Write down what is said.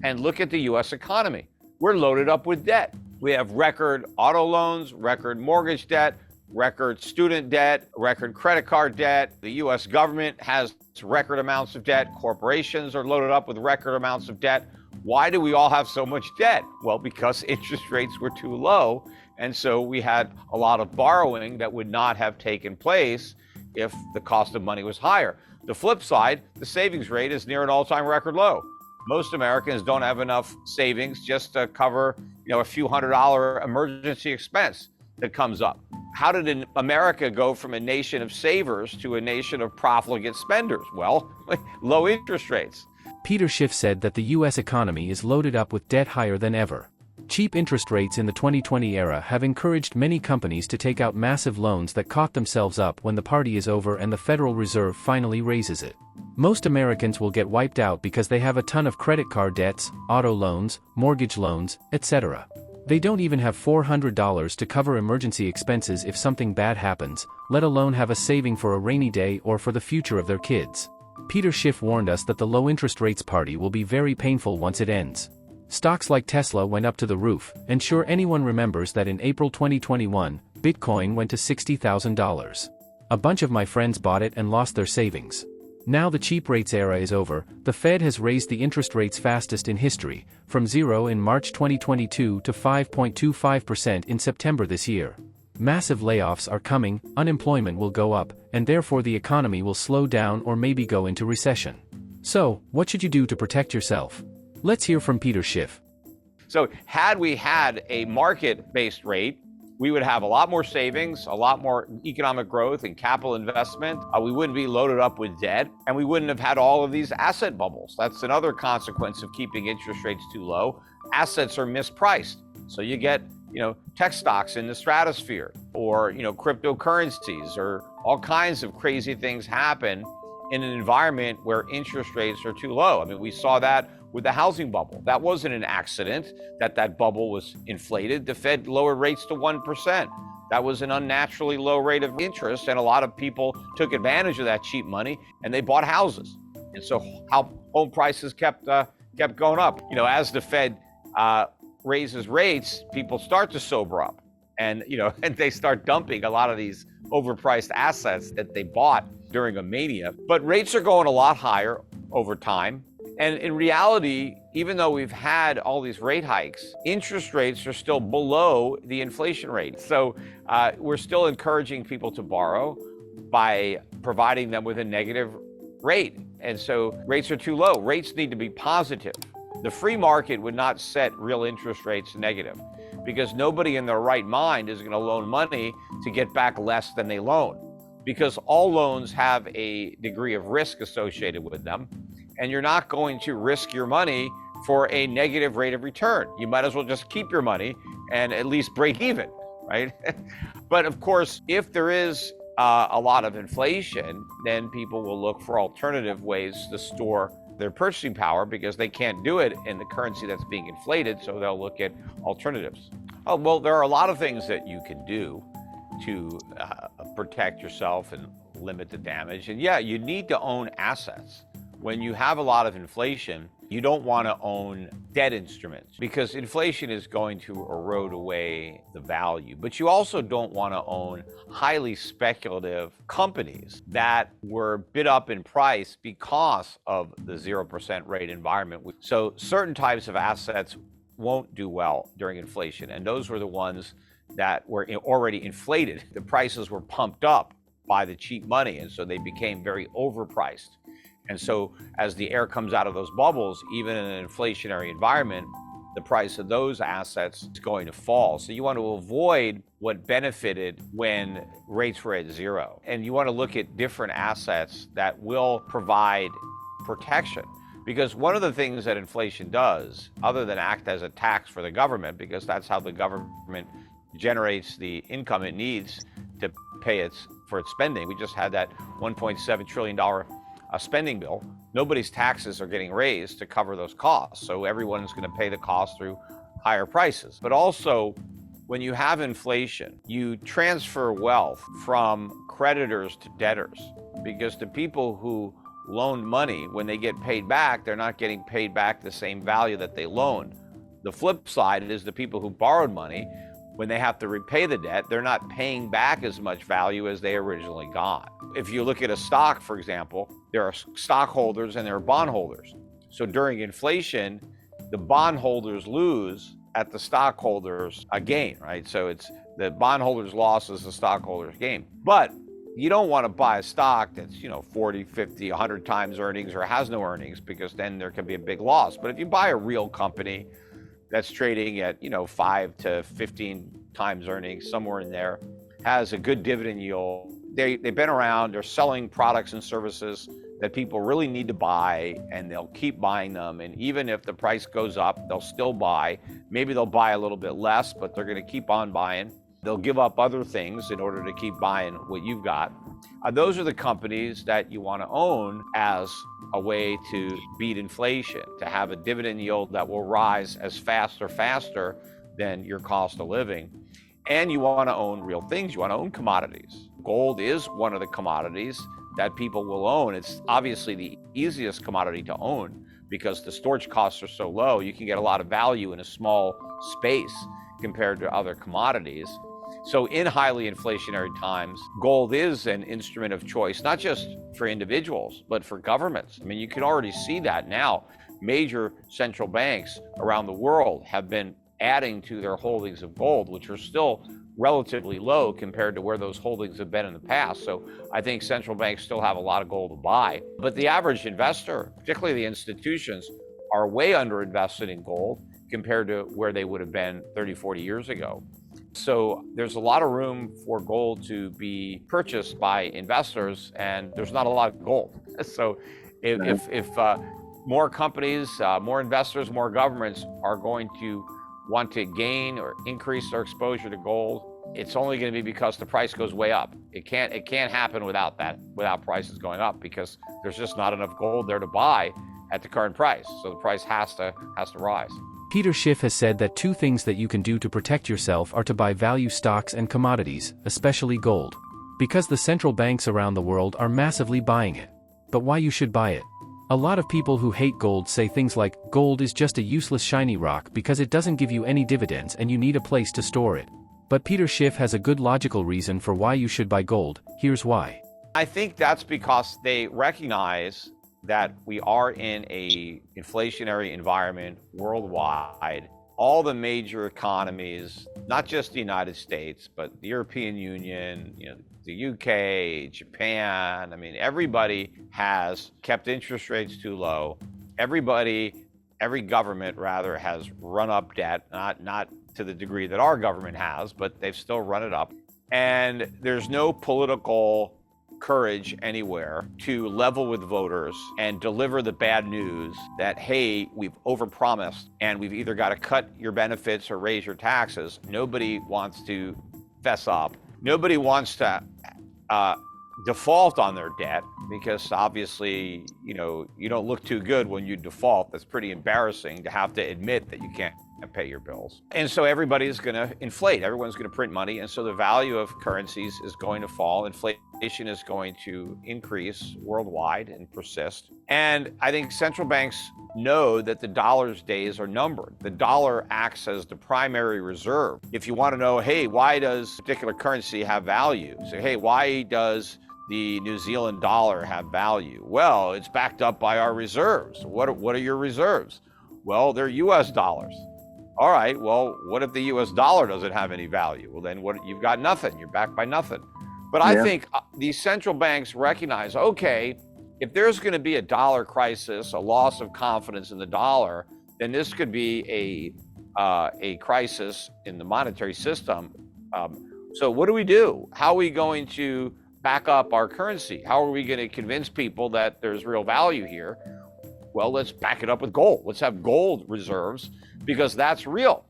And look at the US economy. We're loaded up with debt. We have record auto loans, record mortgage debt, record student debt, record credit card debt. The US government has record amounts of debt. Corporations are loaded up with record amounts of debt. Why do we all have so much debt? Well, because interest rates were too low. And so we had a lot of borrowing that would not have taken place if the cost of money was higher. The flip side, the savings rate is near an all-time record low. Most Americans don't have enough savings just to cover, a few $100 emergency expense that comes up. How did America go from a nation of savers to a nation of profligate spenders? Well, low interest rates. Peter Schiff said that the U.S. economy is loaded up with debt higher than ever. Cheap interest rates in the 2020 era have encouraged many companies to take out massive loans that caught themselves up when the party is over and the Federal Reserve finally raises it. Most Americans will get wiped out because they have a ton of credit card debts, auto loans, mortgage loans, etc. They don't even have $400 to cover emergency expenses if something bad happens, let alone have a saving for a rainy day or for the future of their kids. Peter Schiff warned us that the low interest rates party will be very painful once it ends. Stocks like Tesla went up to the roof, and sure anyone remembers that in April 2021, Bitcoin went to $60,000. A bunch of my friends bought it and lost their savings. Now the cheap rates era is over, the Fed has raised the interest rates fastest in history, from 0 in March 2022 to 5.25% in September this year. Massive layoffs are coming, unemployment will go up, and therefore the economy will slow down or maybe go into recession. So, what should you do to protect yourself? Let's hear from Peter Schiff. So had we had a market-based rate, we would have a lot more savings, a lot more economic growth and capital investment. We wouldn't be loaded up with debt, and we wouldn't have had all of these asset bubbles. That's another consequence of keeping interest rates too low. Assets are mispriced. So you get, tech stocks in the stratosphere, or, cryptocurrencies, or all kinds of crazy things happen in an environment where interest rates are too low. I mean, we saw that with the housing bubble. That wasn't an accident that bubble was inflated. The Fed lowered rates to 1%. That was an unnaturally low rate of interest, and a lot of people took advantage of that cheap money and they bought houses. And so home prices kept going up. As the Fed raises rates, people start to sober up, and and they start dumping a lot of these overpriced assets that they bought during a mania. But rates are going a lot higher over time. And in reality, even though we've had all these rate hikes, interest rates are still below the inflation rate. So we're still encouraging people to borrow by providing them with a negative rate. And so rates are too low. Rates need to be positive. The free market would not set real interest rates negative, because nobody in their right mind is going to loan money to get back less than they loan, because all loans have a degree of risk associated with them. And you're not going to risk your money for a negative rate of return. You might as well just keep your money and at least break even, right? But of course, if there is a lot of inflation, then people will look for alternative ways to store their purchasing power, because they can't do it in the currency that's being inflated, so they'll look at alternatives. Oh, well, there are a lot of things that you can do to protect yourself and limit the damage. And yeah, you need to own assets. When you have a lot of inflation, you don't want to own debt instruments, because inflation is going to erode away the value. But you also don't want to own highly speculative companies that were bid up in price because of the 0% rate environment. So certain types of assets won't do well during inflation, and those were the ones that were already inflated. The prices were pumped up by the cheap money, and so they became very overpriced. And so as the air comes out of those bubbles, even in an inflationary environment, the price of those assets is going to fall. So you want to avoid what benefited when rates were at zero. And you want to look at different assets that will provide protection. Because one of the things that inflation does, other than act as a tax for the government, because that's how the government generates the income it needs to pay for its spending. We just had that $1.7 trillion spending bill. Nobody's taxes are getting raised to cover those costs. So everyone's going to pay the cost through higher prices. But also, when you have inflation, you transfer wealth from creditors to debtors, because the people who loaned money, when they get paid back, they're not getting paid back the same value that they loaned. The flip side is the people who borrowed money, when they have to repay the debt, they're not paying back as much value as they originally got. If you look at a stock, for example, there are stockholders and there are bondholders. So during inflation, the bondholders lose at the stockholders gain, right? So it's the bondholders' loss is the stockholders' gain. But you don't want to buy a stock that's, 40, 50, 100 times earnings or has no earnings, because then there can be a big loss. But if you buy a real company that's trading at, 5 to 15 times earnings, somewhere in there, has a good dividend yield, they've been around, they're selling products and services that people really need to buy, and they'll keep buying them. And even if the price goes up, they'll still buy. Maybe they'll buy a little bit less, but they're going to keep on buying. They'll give up other things in order to keep buying what you've got. Those are the companies that you want to own as a way to beat inflation, to have a dividend yield that will rise as fast or faster than your cost of living. And you want to own real things. You want to own commodities. Gold is one of the commodities that people will own. It's obviously the easiest commodity to own because the storage costs are so low. You can get a lot of value in a small space compared to other commodities. So in highly inflationary times, gold is an instrument of choice, not just for individuals, but for governments. I mean, you can already see that now. Major central banks around the world have been adding to their holdings of gold, which are still relatively low compared to where those holdings have been in the past. So I think central banks still have a lot of gold to buy. But the average investor, particularly the institutions, are way underinvested in gold compared to where they would have been 30, 40 years ago. So there's a lot of room for gold to be purchased by investors, and there's not a lot of gold. So if more companies, more investors, more governments are going to want to gain or increase their exposure to gold, it's only going to be because the price goes way up. It can't happen without prices going up, because there's just not enough gold there to buy at the current price. So the price has to rise. Peter Schiff has said that two things that you can do to protect yourself are to buy value stocks and commodities, especially gold. Because the central banks around the world are massively buying it. But why you should buy it? A lot of people who hate gold say things like, gold is just a useless shiny rock because it doesn't give you any dividends and you need a place to store it. But Peter Schiff has a good logical reason for why you should buy gold. Here's why. I think that's because they recognize that we are in a inflationary environment worldwide. All the major economies, not just the United States, but the European Union, the UK, Japan, everybody has kept interest rates too low. Every government rather has run up debt, not to the degree that our government has, but they've still run it up. And there's no political courage anywhere to level with voters and deliver the bad news that, hey, we've overpromised and we've either got to cut your benefits or raise your taxes. Nobody wants to fess up. Nobody wants to default on their debt, because obviously, you don't look too good when you default. That's pretty embarrassing to have to admit that you can't pay your bills. And so everybody's going to inflate. Everyone's going to print money. And so the value of currencies is going to fall. Inflation is going to increase worldwide and persist. And I think central banks know that the dollar's days are numbered. The dollar acts as the primary reserve. If you want to know, hey, why does a particular currency have value? So, hey, why does the New Zealand dollar have value? Well, it's backed up by our reserves. What are your reserves? Well, they're US dollars. All right, well, what if the US dollar doesn't have any value? Well, then you've got nothing. You're backed by nothing. But I think these central banks recognize, okay, if there's going to be a dollar crisis, a loss of confidence in the dollar, then this could be a crisis in the monetary system. So what do? How are we going to back up our currency? How are we going to convince people that there's real value here? Well, let's back it up with gold. Let's have gold reserves, because that's real.